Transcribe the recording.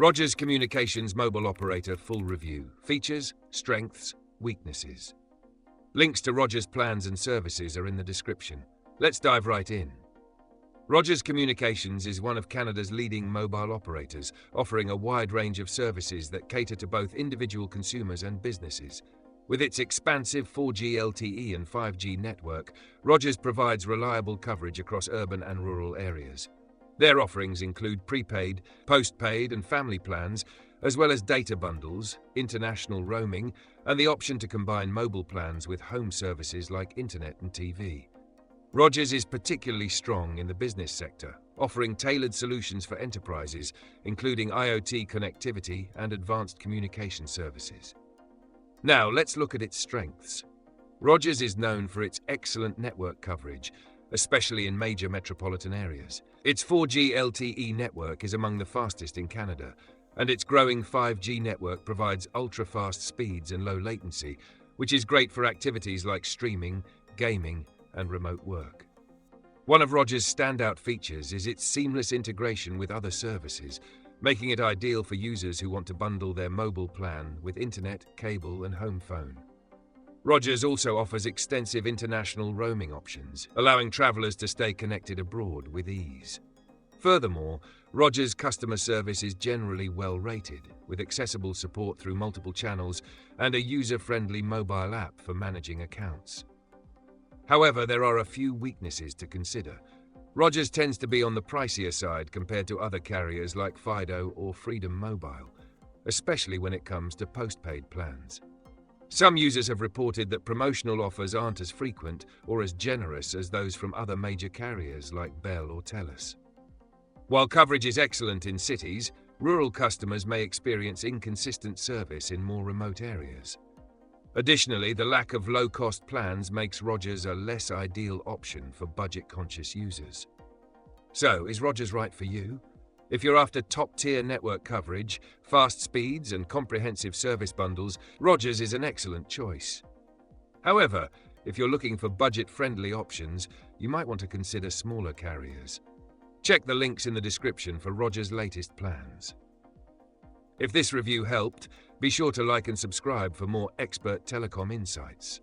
Rogers Communications Mobile Operator Full Review. Features, strengths, weaknesses. Links to Rogers plans and services are in the description. Let's dive right in. Rogers Communications is one of Canada's leading mobile operators, offering a wide range of services that cater to both individual consumers and businesses. With its expansive 4G LTE and 5G network, Rogers provides reliable coverage across urban and rural areas. Their offerings include prepaid, postpaid, and family plans, as well as data bundles, international roaming, and the option to combine mobile plans with home services like internet and TV. Rogers is particularly strong in the business sector, offering tailored solutions for enterprises, including IoT connectivity and advanced communication services. Now, let's look at its strengths. Rogers is known for its excellent network coverage, especially in major metropolitan areas. Its 4G LTE network is among the fastest in Canada, and its growing 5G network provides ultra-fast speeds and low latency, which is great for activities like streaming, gaming, and remote work. One of Rogers' standout features is its seamless integration with other services, making it ideal for users who want to bundle their mobile plan with internet, cable, and home phone. Rogers also offers extensive international roaming options, allowing travelers to stay connected abroad with ease. Furthermore, Rogers' customer service is generally well rated, with accessible support through multiple channels and a user-friendly mobile app for managing accounts. However, there are a few weaknesses to consider. Rogers tends to be on the pricier side compared to other carriers like Fido or Freedom Mobile, especially when it comes to postpaid plans. Some users have reported that promotional offers aren't as frequent or as generous as those from other major carriers like Bell or Telus. While coverage is excellent in cities, rural customers may experience inconsistent service in more remote areas. Additionally, the lack of low-cost plans makes Rogers a less ideal option for budget-conscious users. So, is Rogers right for you? If you're after top-tier network coverage, fast speeds, and comprehensive service bundles, Rogers is an excellent choice. However, if you're looking for budget-friendly options, you might want to consider smaller carriers. Check the links in the description for Rogers' latest plans. If this review helped, be sure to like and subscribe for more expert telecom insights.